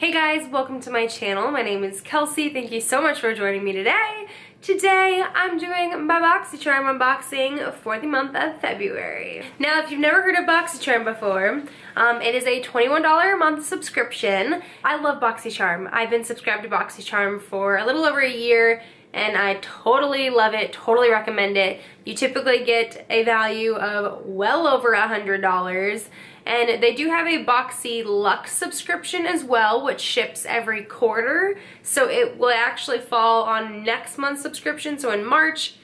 Hey guys, welcome to my channel. My name is Kelsey. Thank you so much for joining me today. Today I'm doing my Boxycharm unboxing for the month of February. Now if you've never heard of Boxycharm before, it is a $21 a month subscription. I love Boxycharm. I've been subscribed to Boxycharm for a little over a year and I totally love it, totally recommend it. You typically get a value of well over $100. And they do have a Boxy Luxe subscription as well, which ships every quarter. So it will actually fall on next month's subscription. So in March,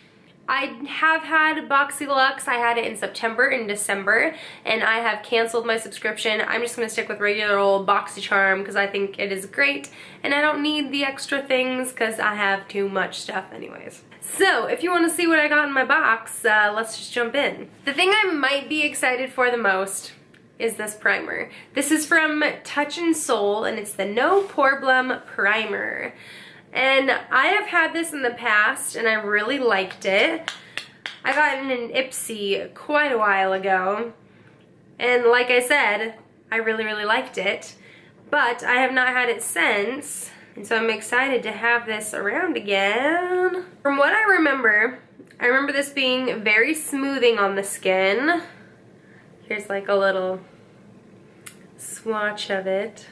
I have had Boxy Luxe. I had it in September and December, and I have canceled my subscription. I'm just gonna stick with regular old Boxycharm because I think it is great, and I don't need the extra things because I have too much stuff anyways. So if you want to see what I got in my box, let's just jump in. The thing I might be excited for the most is this primer. This is from Touch and Soul, and it's the No Problem Primer. And I have had this in the past, and I really liked it. I got it in an Ipsy quite a while ago, and like I said, I really liked it. But I have not had it since, and so I'm excited to have this around again. From what I remember this being very smoothing on the skin. Here's like a little swatch of it.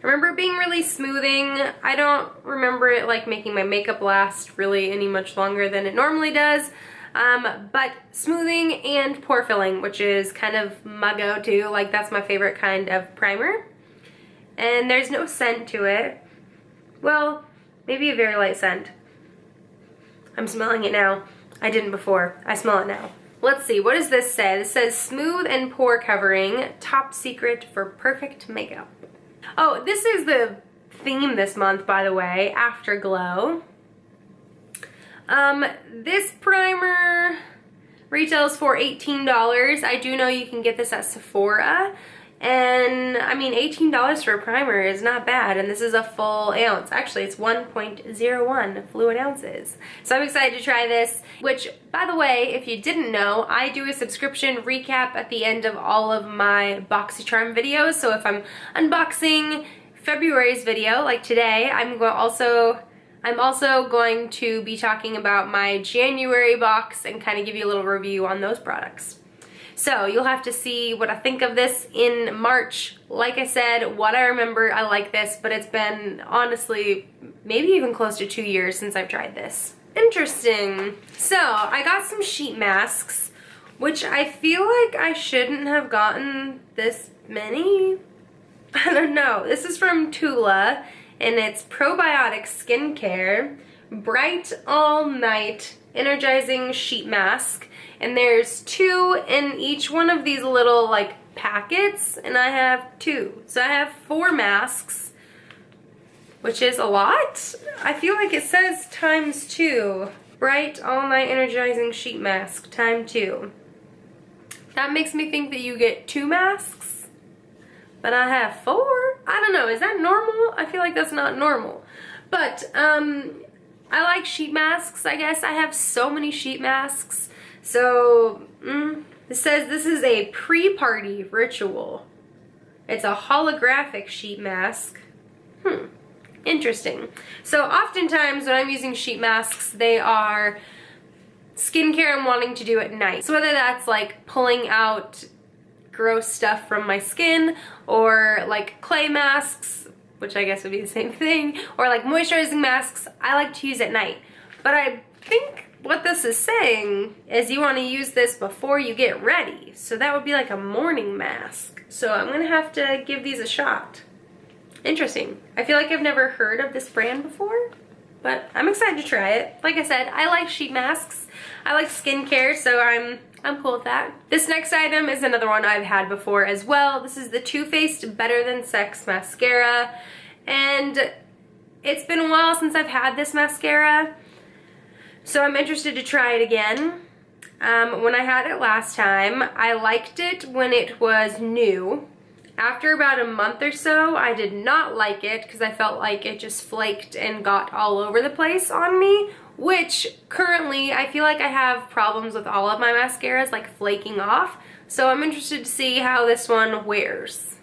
I remember it being really smoothing. I don't remember it like making my makeup last really any much longer than it normally does. But smoothing and pore filling, which is kind of my go-to. Like that's my favorite kind of primer. And there's no scent to it. Well, maybe a very light scent. I'm smelling it now. I didn't before. I smell it now. Let's see, what does this say? This says smooth and pore covering, top secret for perfect makeup. Oh, this is the theme this month, by the way, Afterglow. This primer retails for $18. I do know you can get this at Sephora. And I mean, $18 for a primer is not bad, and this is a full ounce. Actually, it's 1.01 fluid ounces. So I'm excited to try this, which, by the way, if you didn't know, I do a subscription recap at the end of all of my Boxycharm videos. So if I'm unboxing February's video, like today, I'm also going to be talking about my January box and kind of give you a little review on those products. So you'll have to see what I think of this in March. Like I said, what I remember, I like this, but it's been honestly maybe even close to 2 years since I've tried this. Interesting. So I got some sheet masks, which I feel like I shouldn't have gotten this many. I don't know. This is from Tula, and it's probiotic skincare, bright all night energizing sheet mask. And there's 2 in each one of these little like packets, and I have 2. So I have 4 masks, which is a lot. I feel like it says ×2. Bright all night energizing sheet mask ×2. That makes me think that you get 2 masks, but I have 4. I don't know, is that normal? I feel like that's not normal. But I like sheet masks, I guess. I have so many sheet masks. So, it says this is a pre-party ritual. It's a holographic sheet mask. Interesting. So oftentimes when I'm using sheet masks, they are skincare I'm wanting to do at night. So whether that's like pulling out gross stuff from my skin, or like clay masks, which I guess would be the same thing, or like moisturizing masks, I like to use at night. But I think what this is saying is you want to use this before you get ready. So that would be like a morning mask. So I'm going to have to give these a shot. Interesting. I feel like I've never heard of this brand before, but I'm excited to try it. Like I said, I like sheet masks. I like skincare, so I'm cool with that. This next item is another one I've had before as well. This is the Too Faced Better Than Sex mascara, and it's been a while since I've had this mascara, so I'm interested to try it again. When I had it last time, I liked it when it was new. After about a month or so, I did not like it because I felt like it just flaked and got all over the place on me, which currently I feel like I have problems with all of my mascaras, like flaking off. So I'm interested to see how this one wears.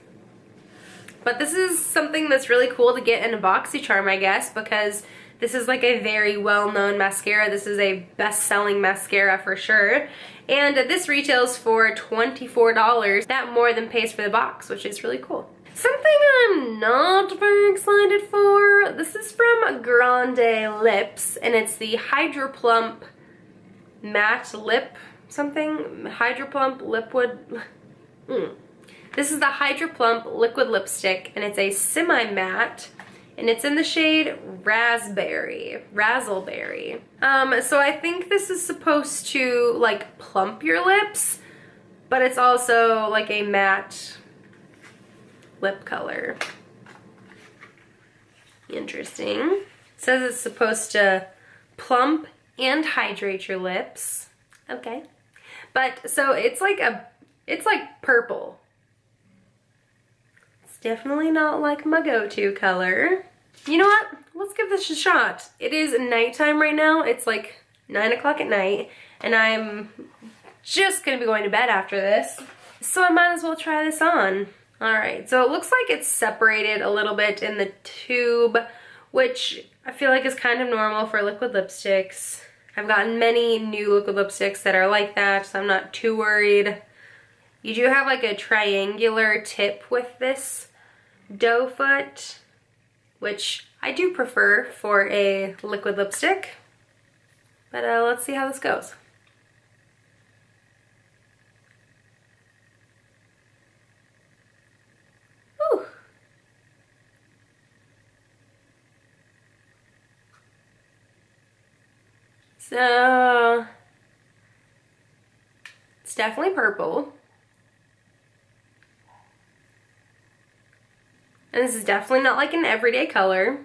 But this is something that's really cool to get in a Boxycharm, I guess, because this is like a very well-known mascara. This is a best-selling mascara for sure. And this retails for $24. That more than pays for the box, which is really cool. Something I'm not very excited for. This is from Grande Lips, and it's the Hydro Plump Matte Lip something. Hydro Plump Liquid. This is the Hydro Plump Liquid Lipstick, and it's a semi-matte, and it's in the shade Razzleberry. So I think this is supposed to like plump your lips, but it's also like a matte lip color. Interesting. It says it's supposed to plump and hydrate your lips. Okay. But so it's like purple. It's definitely not like my go-to color. You know what? Let's give this a shot. It is nighttime right now. It's like 9 o'clock at night, and I'm just gonna be going to bed after this. So I might as well try this on. Alright, so it looks like it's separated a little bit in the tube, which I feel like is kind of normal for liquid lipsticks. I've gotten many new liquid lipsticks that are like that, so I'm not too worried. You do have like a triangular tip with this doe foot, which I do prefer for a liquid lipstick. But let's see how this goes. So, it's definitely purple. And this is definitely not like an everyday color.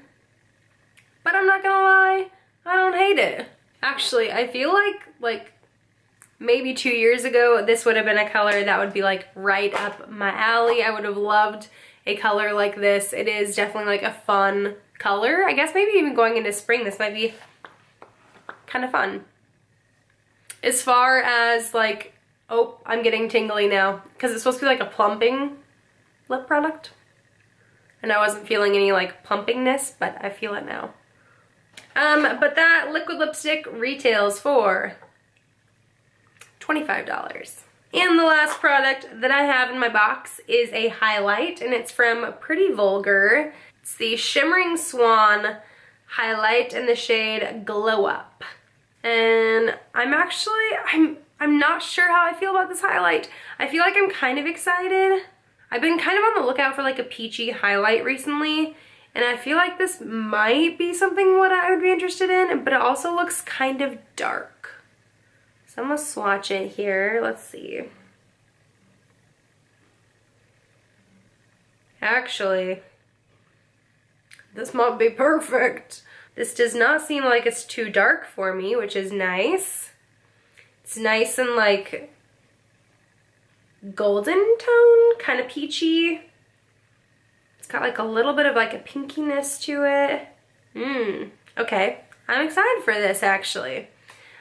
But I'm not gonna lie, I don't hate it. Actually, I feel like maybe 2 years ago, this would have been a color that would be like right up my alley. I would have loved a color like this. It is definitely like a fun color. I guess maybe even going into spring, this might be kind of fun. As far as like, oh, I'm getting tingly now because it's supposed to be like a plumping lip product, and I wasn't feeling any like plumpingness, but I feel it now. But that liquid lipstick retails for $25. And the last product that I have in my box is a highlight, and it's from Pretty Vulgar. It's the Shimmering Swan highlight in the shade Glow Up. And I'm not sure how I feel about this highlight. I feel like I'm kind of excited. I've been kind of on the lookout for like a peachy highlight recently, and I feel like this might be something what I would be interested in, but it also looks kind of dark. So I'm gonna swatch it here. Let's see. Actually, this might be perfect. This does not seem like it's too dark for me, which is nice. It's nice and like golden tone, kind of peachy. It's got like a little bit of like a pinkiness to it. Okay, I'm excited for this actually.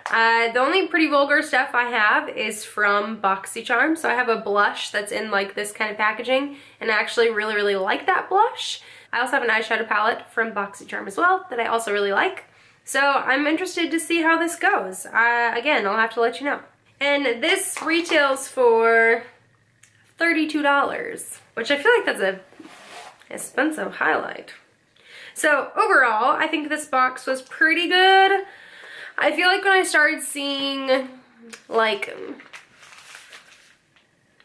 The only Pretty Vulgar stuff I have is from Boxycharm. So I have a blush that's in like this kind of packaging, and I actually really like that blush. I also have an eyeshadow palette from Boxycharm as well that I also really like. So I'm interested to see how this goes. Again, I'll have to let you know. And this retails for $32, which I feel like that's a expensive highlight. So overall, I think this box was pretty good. I feel like when I started seeing like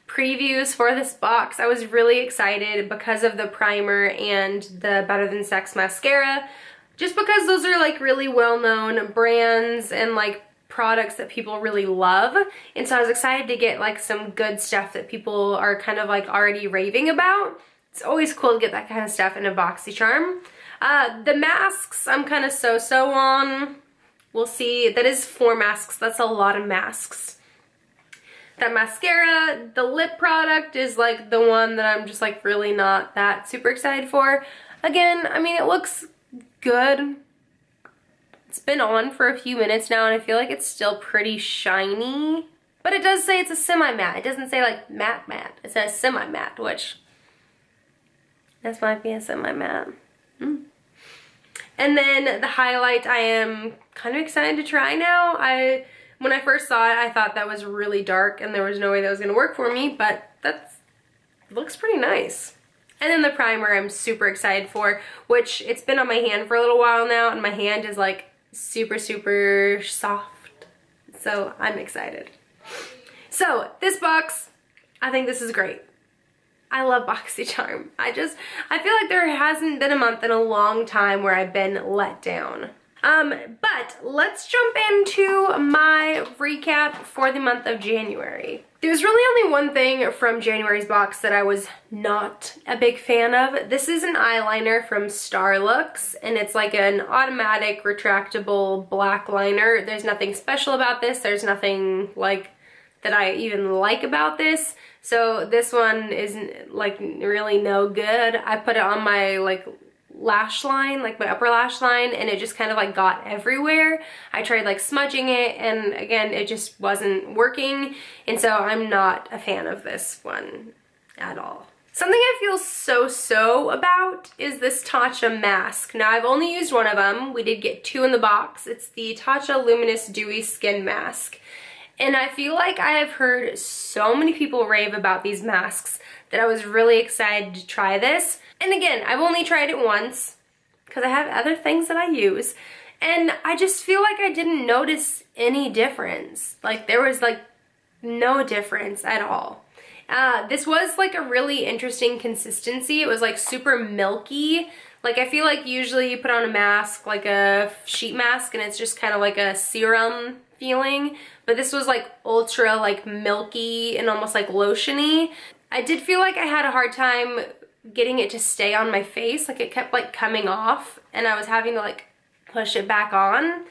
previews for this box, I was really excited because of the primer and the Better Than Sex mascara, just because those are like really well-known brands and like products that people really love. And so I was excited to get like some good stuff that people are kind of like already raving about. It's always cool to get that kind of stuff in a Boxycharm. The masks I'm kind of so-so on. We'll see. That is 4 masks. That's a lot of masks. That mascara, the lip product is like the one that I'm just like really not that super excited for. Again, I mean, it looks good. It's been on for a few minutes now, and I feel like it's still pretty shiny. But it does say it's a semi-matte. It doesn't say like matte. It says semi-matte, which That's my piece and my matte. And then the highlight I am kind of excited to try now. When I first saw it, I thought that was really dark and there was no way that was going to work for me, but that looks pretty nice. And then the primer I'm super excited for, which it's been on my hand for a little while now, and my hand is like super, super soft. So I'm excited. So this box, I think this is great. I love Boxycharm. I feel like there hasn't been a month in a long time where I've been let down. But let's jump into my recap for the month of January. There's really only one thing from January's box that I was not a big fan of. This is an eyeliner from Starlooks, and it's like an automatic retractable black liner. There's nothing special about this. There's nothing like that I even like about this. So this one isn't like really no good. I put it on my like lash line, like my upper lash line, and it just kind of like got everywhere. I tried like smudging it, and again, it just wasn't working. And so I'm not a fan of this one at all. Something I feel so about is this Tatcha mask. Now I've only used one of them. We did get two in the box. It's the Tatcha Luminous Dewy Skin Mask. And I feel like I have heard so many people rave about these masks that I was really excited to try this. And again, I've only tried it once because I have other things that I use. And I just feel like I didn't notice any difference. Like there was like no difference at all. This was like a really interesting consistency. It was like super milky. Like I feel like usually you put on a mask, like a sheet mask, and it's just kind of like a serum feeling, but this was like ultra like milky and almost like lotiony. I did feel like I had a hard time getting it to stay on my face. Like it kept like coming off and I was having to like push it back on.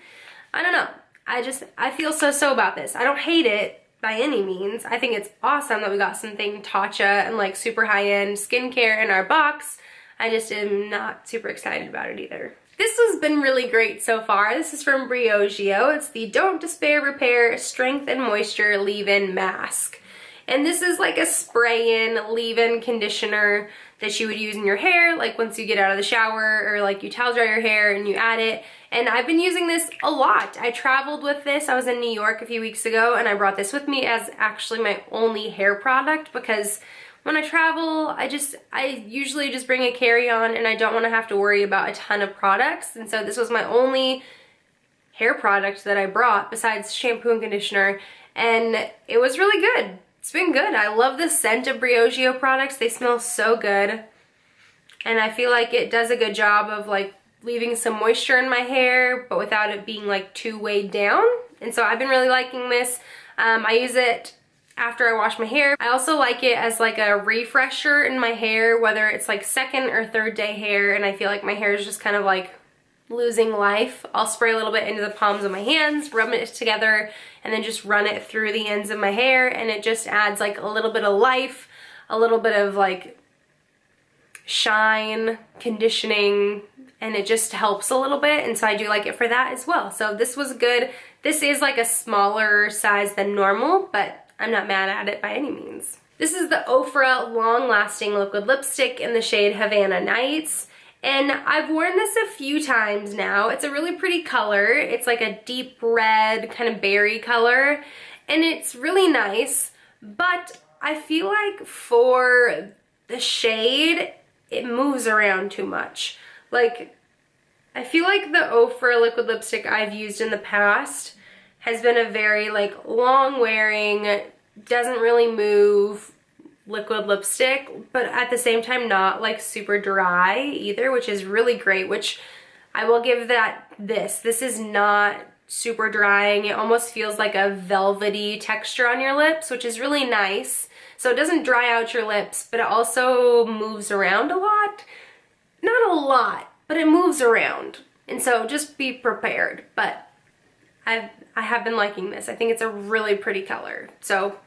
I don't know. I feel so about this. I don't hate it by any means. I think it's awesome that we got something Tatcha and like super high-end skincare in our box. I just am not super excited about it either. This has been really great so far. This is from Rio Gio. It's the Don't Despair Repair Strength and Moisture Leave-In Mask. And this is like a spray-in leave-in conditioner that you would use in your hair, like once you get out of the shower, or like you towel dry your hair and you add it. And I've been using this a lot. I traveled with this. I was in New York a few weeks ago and I brought this with me as actually my only hair product, because when I travel, I usually just bring a carry-on and I don't want to have to worry about a ton of products. And so this was my only hair product that I brought besides shampoo and conditioner, and it was really good. It's been good. I love the scent of Rio Gio products. They smell so good. And I feel like it does a good job of like leaving some moisture in my hair, but without it being like too weighed down. And so I've been really liking this. I use it after I wash my hair. I also like it as like a refresher in my hair, whether it's like second or third day hair and I feel like my hair is just kind of like losing life. I'll spray a little bit into the palms of my hands, rub it together, and then just run it through the ends of my hair, and it just adds like a little bit of life, a little bit of like shine, conditioning, and it just helps a little bit, and so I do like it for that as well. So this was good. This is like a smaller size than normal, but I'm not mad at it by any means. This is the Ofra Long Lasting Liquid Lipstick in the shade Havana Nights. And I've worn this a few times now. It's a really pretty color. It's like a deep red kind of berry color. And it's really nice. But I feel like for the shade, it moves around too much. Like, I feel like the Ofra liquid lipstick I've used in the past has been a very like long wearing, doesn't really move liquid lipstick, but at the same time not like super dry either, which is really great, which I will give that this is not super drying. It almost feels like a velvety texture on your lips, which is really nice. So it doesn't dry out your lips, but it also moves around a lot. Not a lot, but it moves around. And so just be prepared. But I have been liking this. I think it's a really pretty color. So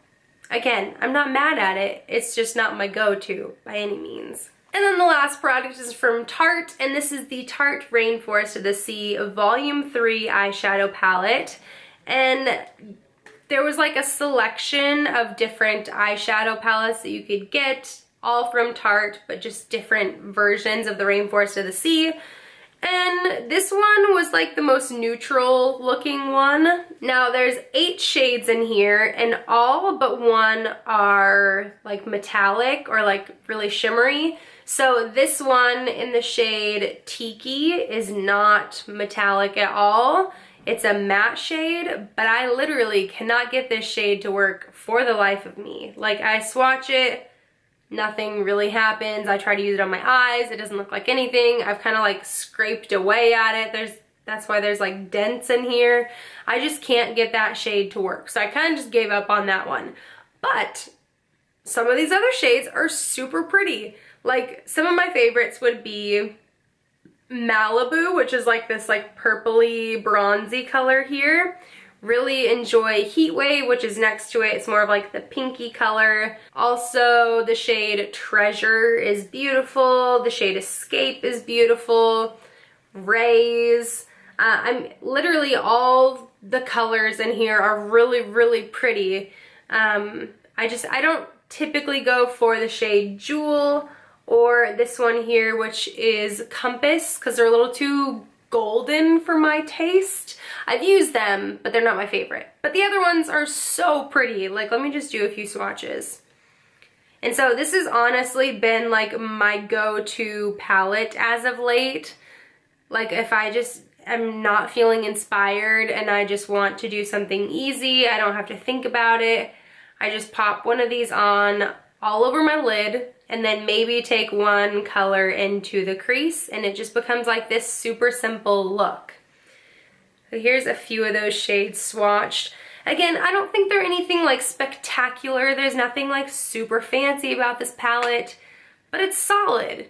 again, I'm not mad at it. It's just not my go-to by any means. And then the last product is from Tarte, and this is the Tarte Rainforest of the Sea Volume 3 eyeshadow palette. And there was like a selection of different eyeshadow palettes that you could get all from Tarte, but just different versions of the Rainforest of the Sea. And this one was like the most neutral looking one. Now there's 8 shades in here, and all but one are like metallic or like really shimmery. So this one in the shade Tiki is not metallic at all. It's a matte shade, but I literally cannot get this shade to work for the life of me. Like, I swatch it, nothing really happens. I try to use it on my eyes. It doesn't look like anything. I've kind of like scraped away at it. That's why there's like dents in here. I just can't get that shade to work. So I kind of just gave up on that one. But some of these other shades are super pretty. Like, some of my favorites would be Malibu, which is like this like purpley bronzy color here. Really enjoy Heat Wave, which is next to it. It's more of like the pinky color. Also, the shade Treasure is beautiful. The shade Escape is beautiful. Rays. I'm literally, all the colors in here are really, really pretty. I don't typically go for the shade Jewel or this one here, which is Compass, because they're a little too golden for my taste. I've used them, but they're not my favorite. But the other ones are so pretty. Like, let me just do a few swatches. And so this has honestly been like my go-to palette as of late. Like, if I just am not feeling inspired and I just want to do something easy, I don't have to think about it, I just pop one of these on all over my lid, and then maybe take one color into the crease, and it just becomes like this super simple look. So here's a few of those shades swatched. Again, I don't think they're anything like spectacular. There's nothing like super fancy about this palette, but it's solid.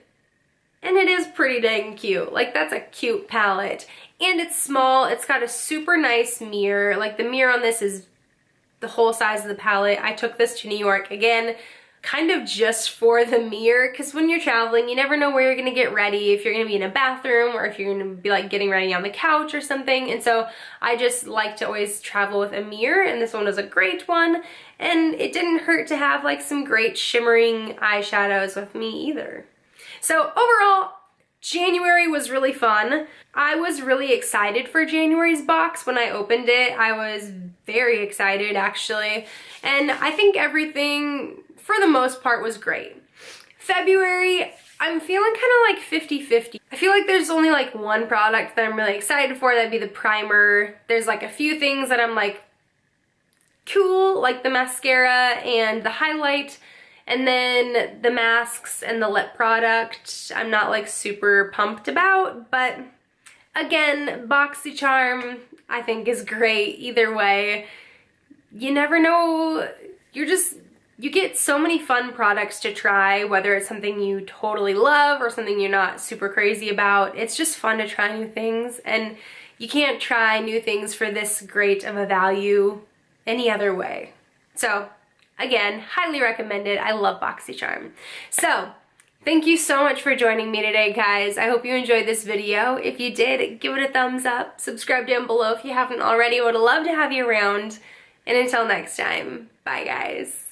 And it is pretty dang cute. Like, that's a cute palette. And it's small. It's got a super nice mirror. Like, the mirror on this is the whole size of the palette. I took this to New York, again, kind of just for the mirror, because when you're traveling, you never know where you're gonna get ready, if you're gonna be in a bathroom or if you're gonna be like getting ready on the couch or something. And so I just like to always travel with a mirror, and this one was a great one. And it didn't hurt to have like some great shimmering eyeshadows with me either. So overall, January was really fun. I was really excited for January's box. When I opened it, I was very excited actually. And I think everything, for the most part, was great. February, I'm feeling kind of like 50-50. I feel like there's only like one product that I'm really excited for. That'd be the primer. There's like a few things that I'm like, cool, like the mascara and the highlight. And then the masks and the lip product, I'm not like super pumped about. But again, Boxycharm, I think, is great either way. You never know, you get so many fun products to try, whether it's something you totally love or something you're not super crazy about. It's just fun to try new things, and you can't try new things for this great of a value any other way. So again, highly recommended. I love Boxycharm. So thank you so much for joining me today, guys. I hope you enjoyed this video. If you did, give it a thumbs up. Subscribe down below if you haven't already. I would love to have you around. And until next time, bye guys.